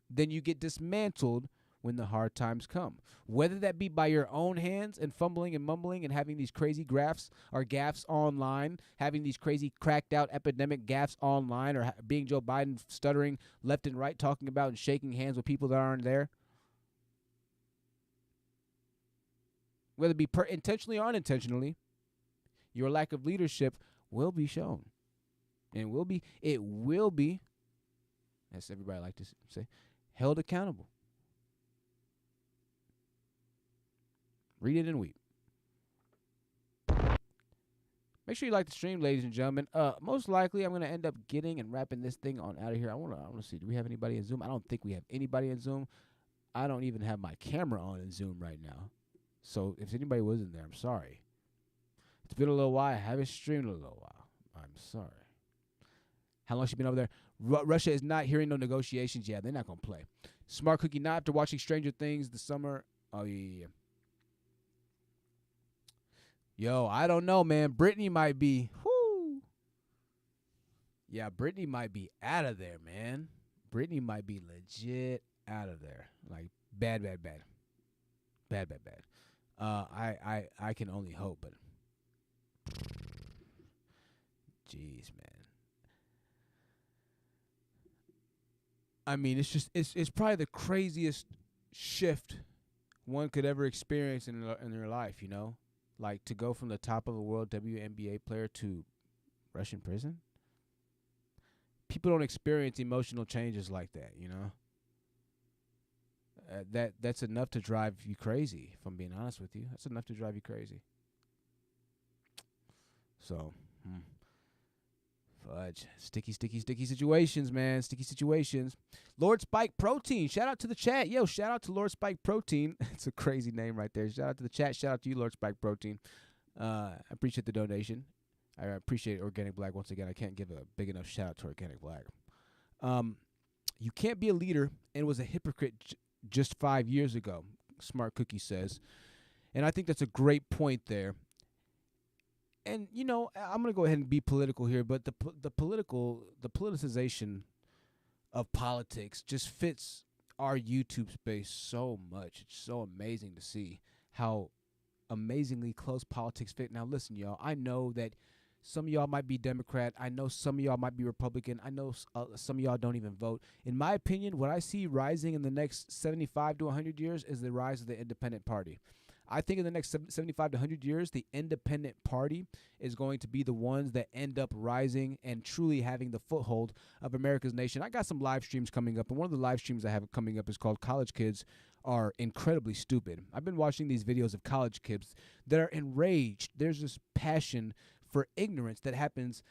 then you get dismantled when the hard times come. Whether that be by your own hands and fumbling and mumbling and having these crazy gaffes online, having these crazy cracked out epidemic gaffes online, or being Joe Biden stuttering left and right, talking about and shaking hands with people that aren't there. Whether it be intentionally or unintentionally, your lack of leadership will be shown. And it will be, as everybody like to say, held accountable. Read it and weep. Make sure you like the stream, ladies and gentlemen. Most likely, I'm going to end up getting and wrapping this thing on out of here. I want to see, do we have anybody in Zoom? I don't think we have anybody in Zoom. I don't even have my camera on in Zoom right now. So if anybody was in there, I'm sorry. It's been a little while. I haven't streamed in a little while. I'm sorry. How long has she been over there? Russia is not hearing no negotiations. Yeah, they're not going to play. Smart Cookie, not after watching Stranger Things this summer. Oh, yeah. Yo, I don't know, man. Brittney might be, whoo. Yeah, Brittney might be out of there, man. Brittney might be legit out of there. Like, bad. Bad. I can only hope, but jeez, man. I mean, it's probably the craziest shift one could ever experience in their life, you know? Like, to go from the top of a world WNBA player to Russian prison. People don't experience emotional changes like that, you know? That's enough to drive you crazy, if I'm being honest with you. That's enough to drive you crazy. So, fudge. Sticky situations, man. Sticky situations. Lord Spike Protein. Shout out to the chat. Yo, shout out to Lord Spike Protein. It's a crazy name right there. Shout out to the chat. Shout out to you, Lord Spike Protein. I appreciate the donation. I appreciate Organic Black once again. I can't give a big enough shout out to Organic Black. You can't be a leader and was a hypocrite just 5 years ago, Smart Cookie says. And I think that's a great point there. And, you know, I'm going to go ahead and be political here, but the politicization of politics just fits our YouTube space so much. It's so amazing to see how amazingly close politics fit. Now, listen, y'all, I know that some of y'all might be Democrat. I know some of y'all might be Republican. I know some of y'all don't even vote. In my opinion, what I see rising in the next 75 to 100 years is the rise of the independent party. I think in the next 75 to 100 years, the independent party is going to be the ones that end up rising and truly having the foothold of America's nation. I got some live streams coming up, and one of the live streams I have coming up is called College Kids Are Incredibly Stupid. I've been watching these videos of college kids that are enraged. There's this passion for ignorance that happens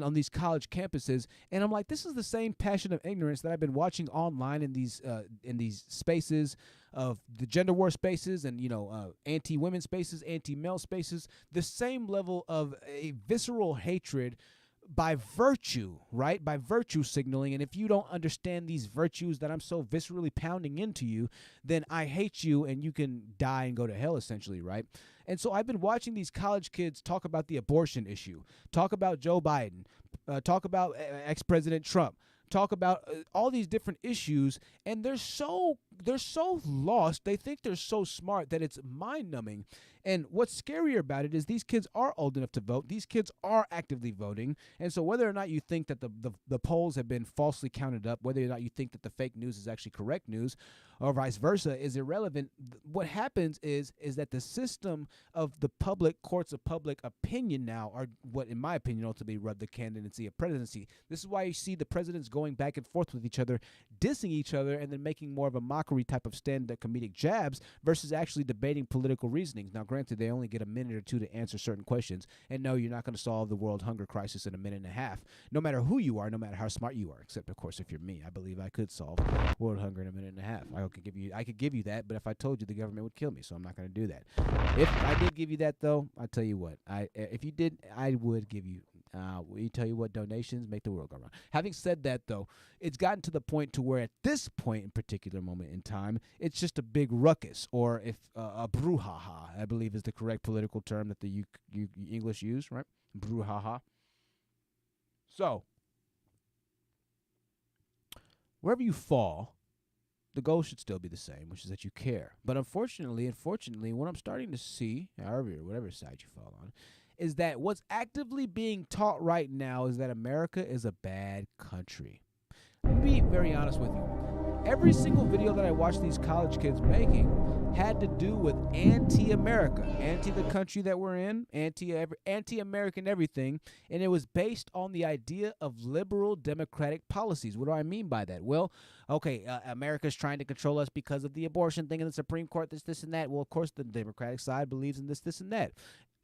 on these college campuses, and I'm like, this is the same passion of ignorance that I've been watching online in these spaces of the gender war spaces and anti-women spaces, anti-male spaces. The same level of a visceral hatred by virtue, right? By virtue signaling. And if you don't understand these virtues that I'm so viscerally pounding into you, then I hate you and you can die and go to hell, essentially, right? And so I've been watching these college kids talk about the abortion issue, talk about Joe Biden, talk about ex-President Trump, talk about all these different issues, and they're so lost. They think they're so smart that it's mind-numbing. And what's scarier about it is these kids are old enough to vote. These kids are actively voting. And so whether or not you think that the polls have been falsely counted up, whether or not you think that the fake news is actually correct news, or vice versa, is irrelevant. What happens is that the system of the public courts of public opinion now are what, in my opinion, ultimately rub the candidacy of presidency. This is why you see the presidents going back and forth with each other, dissing each other, and then making more of a mockery type of stand-up comedic jabs versus actually debating political reasonings. Now, granted, they only get a minute or two to answer certain questions, and no, you're not going to solve the world hunger crisis in a minute and a half, no matter who you are, no matter how smart you are, except, of course, if you're me. I believe I could solve world hunger in a minute and a half. I could give you that, but if I told you, the government would kill me, so I'm not going to do that. If I did give you that, though, I'll tell you what. If you did, I would give you. We tell you what, donations make the world go round. Having said that, though, it's gotten to the point to where at this point in particular moment in time, it's just a big ruckus, or if a brouhaha, I believe is the correct political term that the English use, right? Brouhaha. So, wherever you fall, the goal should still be the same, which is that you care. But unfortunately, what I'm starting to see, whatever side you fall on, is that what's actively being taught right now is that America is a bad country. Let me be very honest with you. Every single video that I watched these college kids making had to do with anti-America, anti the country that we're in, anti-American everything, and it was based on the idea of liberal democratic policies. What do I mean by that? Well, okay, America's trying to control us because of the abortion thing in the Supreme Court, this, and that. Well, of course, the Democratic side believes in this, and that.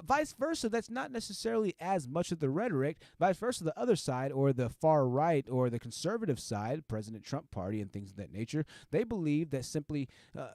Vice versa, that's not necessarily as much of the rhetoric. Vice versa, the other side, or the far right, or the conservative side, President Trump party and things of that nature, they believe that simply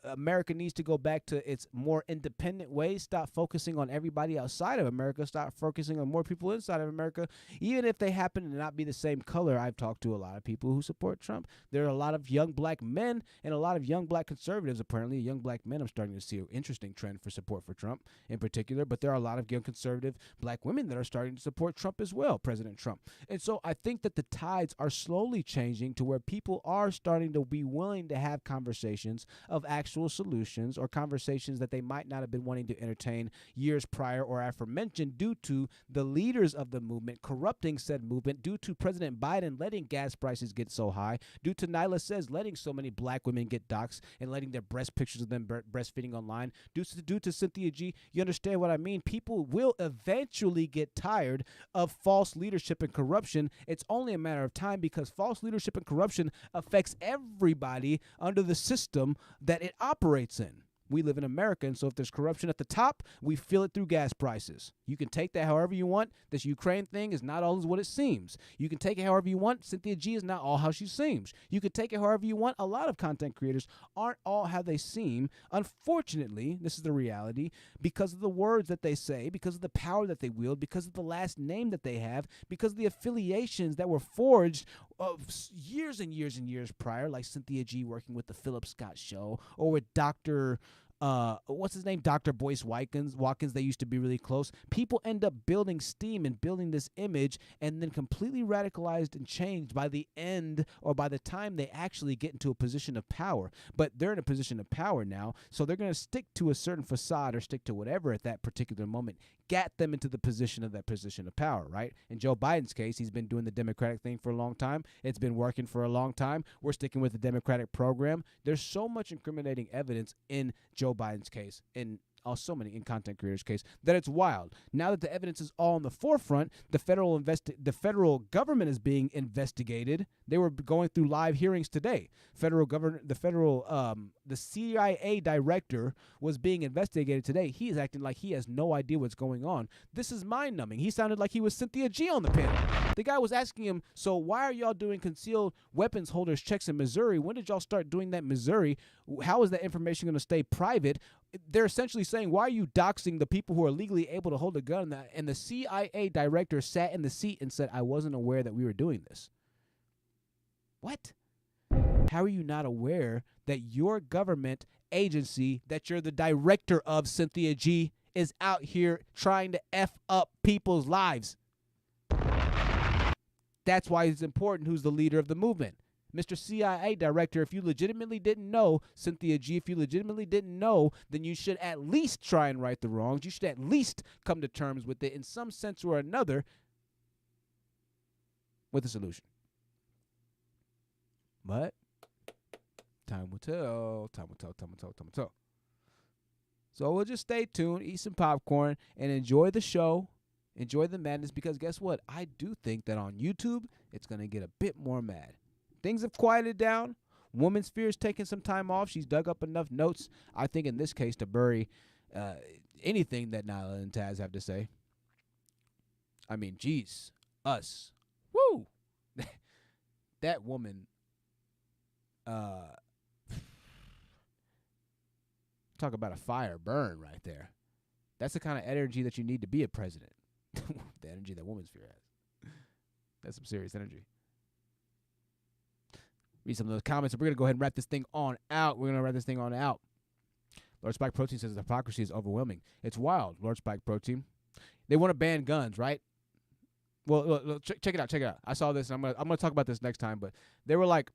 America needs to go back to its more independent ways, stop focusing on everybody outside of America, stop focusing on more people inside of America, even if they happen to not be the same color. I've talked to a lot of people who support Trump. There are a lot of young black men and a lot of young black conservatives, apparently. Young black men, I'm starting to see an interesting trend for support for Trump in particular, but there are a lot of young conservative black women that are starting to support Trump as well, President Trump. And so I think that the tides are slowly changing to where people are starting to be willing to have conversations of actual solutions, or conversations that they might not have been wanting to entertain years prior or aforementioned, due to the leaders of the movement corrupting said movement, due to President Biden letting gas prices get so high, due to Nylah says letting so many black women get doxxed and letting their breast pictures of them breastfeeding online, due to Cynthia G. You understand what I mean? People will eventually get tired of false leadership and corruption. It's only a matter of time, because false leadership and corruption affects everybody under the system that it operates in. We live in America, and so if there's corruption at the top, we feel it through gas prices. You can take that however you want. This Ukraine thing is not always what it seems. You can take it however you want. Cynthia G is not all how she seems. You can take it however you want. A lot of content creators aren't all how they seem. Unfortunately, this is the reality, because of the words that they say, because of the power that they wield, because of the last name that they have, because of the affiliations that were forged years and years and years prior, like Cynthia G working with the Philip Scott Show, or with Dr. What's his name? Dr. Boyce Watkins. They used to be really close. People end up building steam and building this image, and then completely radicalized and changed by the end, or by the time they actually get into a position of power. But they're in a position of power now, so they're going to stick to a certain facade, or stick to whatever at that particular moment got them into the position of power, right? In Joe Biden's case, he's been doing the Democratic thing for a long time. It's been working for a long time. We're sticking with the Democratic program. There's so much incriminating evidence in Joe Biden's case, in so many in content creators' case, that it's wild. Now that the evidence is all in the forefront, the federal government is being investigated. They were going through live hearings today. The CIA director was being investigated today. He is acting like he has no idea what's going on. This is mind-numbing. He sounded like he was Cynthia G on the panel. The guy was asking him, so why are y'all doing concealed weapons holders checks in Missouri? When did y'all start doing that in Missouri? How is that information going to stay private? They're essentially saying, why are you doxing the people who are legally able to hold a gun? And the CIA director sat in the seat and said, I wasn't aware that we were doing this. What? How are you not aware that your government agency, that you're the director of, Cynthia G, is out here trying to F up people's lives? That's why it's important who's the leader of the movement. Mr. CIA director, if you legitimately didn't know, Cynthia G, if you legitimately didn't know, then you should at least try and right the wrongs. You should at least come to terms with it in some sense or another with a solution. But time will tell. Time will tell. Time will tell. Time will tell. So we'll just stay tuned, eat some popcorn, and enjoy the show. Enjoy the madness, because guess what? I do think that on YouTube, it's going to get a bit more mad. Things have quieted down. Woman Sphere is taking some time off. She's dug up enough notes, I think, in this case, to bury anything that Nylah and Taz have to say. I mean, geez, us. Woo! That woman, talk about a fire burn right there. That's the kind of energy that you need to be a president. The energy that Woman Sphere has. That's some serious energy. Read some of those comments, and we're going to go ahead and wrap this thing on out. Lord Spike Protein says the hypocrisy is overwhelming. It's wild, Lord Spike Protein. They want to ban guns, right? Well, check it out. I saw this, and I'm gonna talk about this next time, but they were like,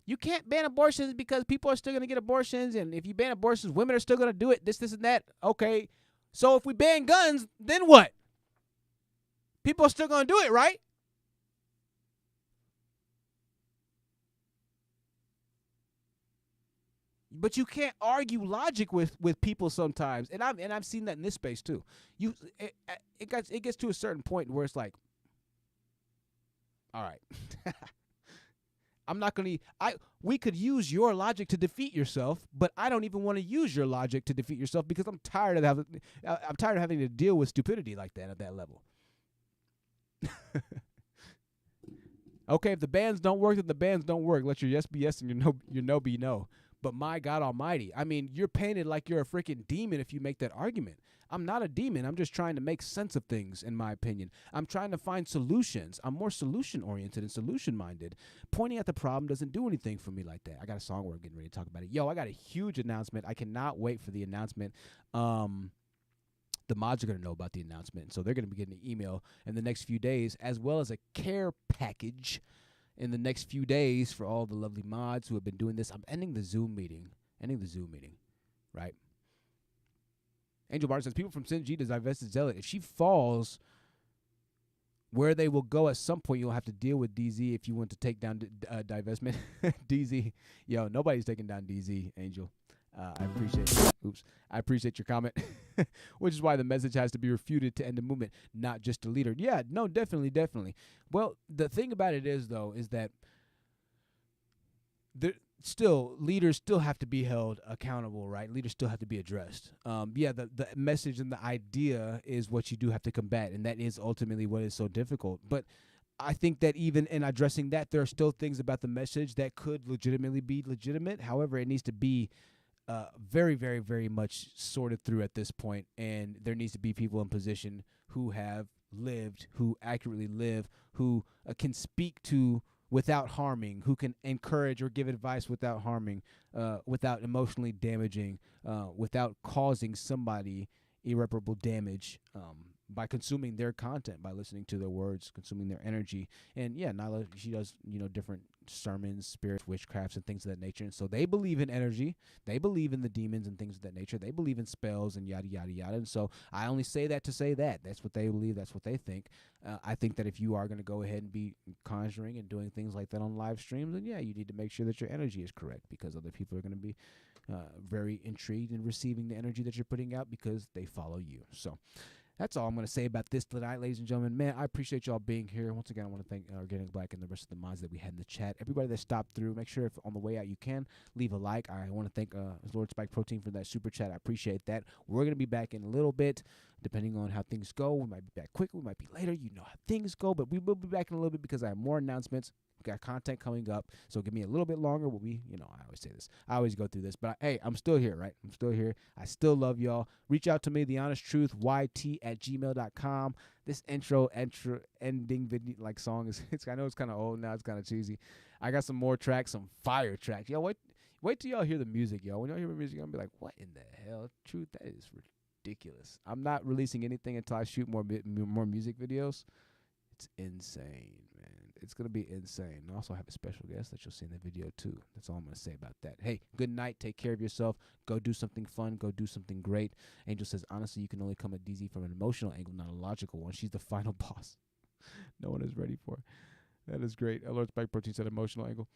you can't ban abortions because people are still going to get abortions, and if you ban abortions, women are still going to do it, this, and that. Okay, so if we ban guns, then what? People are still going to do it, right? But you can't argue logic with people sometimes, and I've seen that in this space too. It gets to a certain point where it's like, all right, we could use your logic to defeat yourself, but I don't even want to use your logic to defeat yourself because I'm tired of having to deal with stupidity like that at that level. Okay, if the bans don't work, then the bans don't work. Let your yes be yes and your no be no. But my God Almighty, I mean, you're painted like you're a freaking demon if you make that argument. I'm not a demon. I'm just trying to make sense of things, in my opinion. I'm trying to find solutions. I'm more solution-oriented and solution-minded. Pointing at the problem doesn't do anything for me like that. I got a song we're getting ready to talk about it. Yo, I got a huge announcement. I cannot wait for the announcement. The mods are going to know about the announcement, so they're going to be getting an email in the next few days, as well as a care package in the next few days for all the lovely mods who have been doing this. I'm ending the Zoom meeting, right? Angel Barton says, people from Sin G to divested zealot. If she falls, where they will go at some point, you'll have to deal with DZ if you want to take down divestment. DZ, yo, nobody's taking down DZ, Angel. I appreciate your comment, which is why the message has to be refuted to end the movement, not just the leader. Yeah, no, definitely. Well, the thing about it is, though, is that leaders still have to be held accountable, right? Leaders still have to be addressed. The message and the idea is what you do have to combat, and that is ultimately what is so difficult. But I think that even in addressing that, there are still things about the message that could legitimately be legitimate. However, it needs to be very, very, very much sorted through at this point, and there needs to be people in position who have lived, who accurately live, who can speak to without harming, who can encourage or give advice without harming, without emotionally damaging, without causing somebody irreparable damage by consuming their content, by listening to their words, consuming their energy. And yeah, Nylah, she does, different sermons, spirits, witchcrafts, and things of that nature. And so they believe in energy. They believe in the demons and things of that nature. They believe in spells and yada, yada, yada. And so I only say that to say that. That's what they believe. That's what they think. I think that if you are going to go ahead and be conjuring and doing things like that on live streams, then yeah, you need to make sure that your energy is correct, because other people are going to be very intrigued in receiving the energy that you're putting out because they follow you. So that's all I'm going to say about this tonight, ladies and gentlemen. Man, I appreciate y'all being here. Once again, I want to thank Organic Black and the rest of the mods that we had in the chat. Everybody that stopped through, make sure if on the way out you can, leave a like. I want to thank Lord Spike Protein for that super chat. I appreciate that. We're going to be back in a little bit, depending on how things go. We might be back quick. We might be later. You know how things go. But we will be back in a little bit because I have more announcements. Got content coming up, so give me a little bit longer. We'll be, I always say this. I always go through this, but hey, I'm still here, right? I'm still here. I still love y'all. Reach out to me, thehonesttruthyt@gmail.com. This ending video song is, I know it's kind of old now. It's kind of cheesy. I got some more tracks, some fire tracks. Yo, wait till y'all hear the music, yo. When y'all hear the music, I'm gonna be like, what in the hell, Truth? That is ridiculous. I'm not releasing anything until I shoot more music videos. It's insane, man. It's going to be insane. And I also have a special guest that you'll see in the video, too. That's all I'm going to say about that. Hey, good night. Take care of yourself. Go do something fun. Go do something great. Angel says, honestly, you can only come at DZ from an emotional angle, not a logical one. She's the final boss. No one is ready for. That is great. Lord Spike Protein said emotional angle.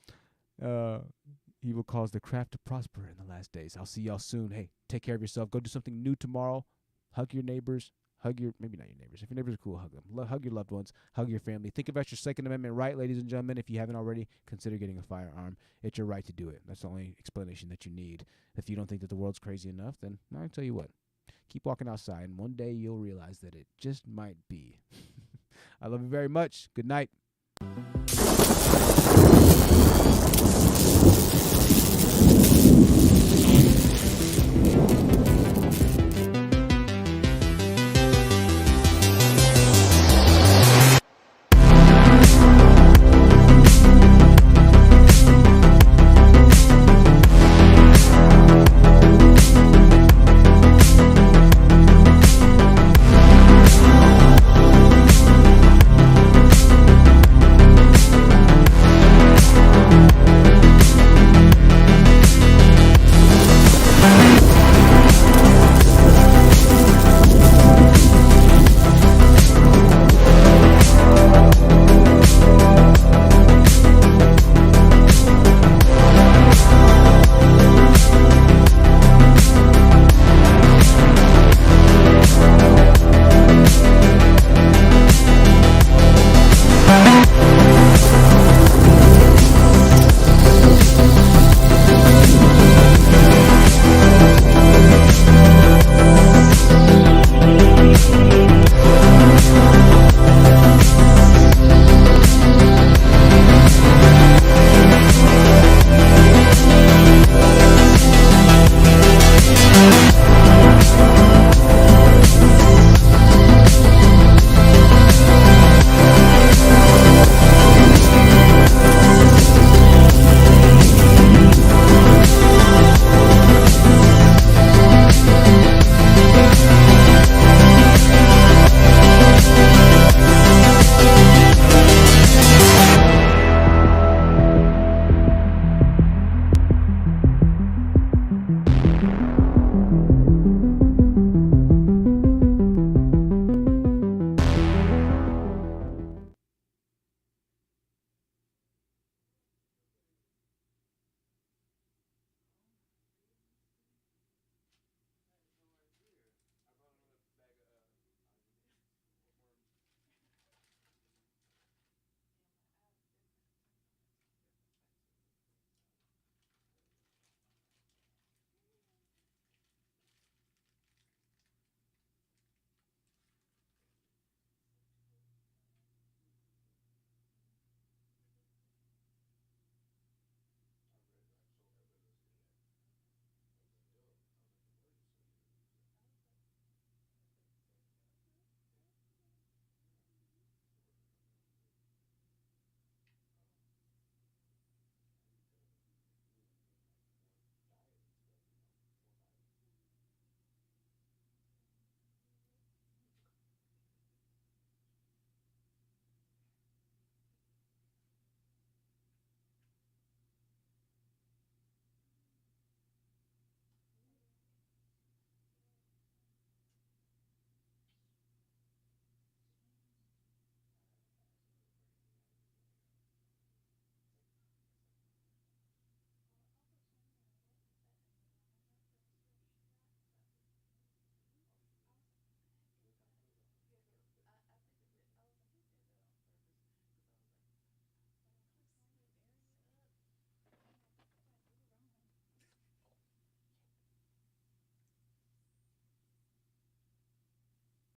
He will cause the craft to prosper in the last days. I'll see y'all soon. Hey, take care of yourself. Go do something new tomorrow. Hug your neighbors. Maybe not your neighbors. If your neighbors are cool, hug them. Hug your loved ones. Hug your family. Think about your Second Amendment right, ladies and gentlemen. If you haven't already, consider getting a firearm. It's your right to do it. That's the only explanation that you need. If you don't think that the world's crazy enough, then I'll tell you what. Keep walking outside, and one day you'll realize that it just might be. I love you very much. Good night.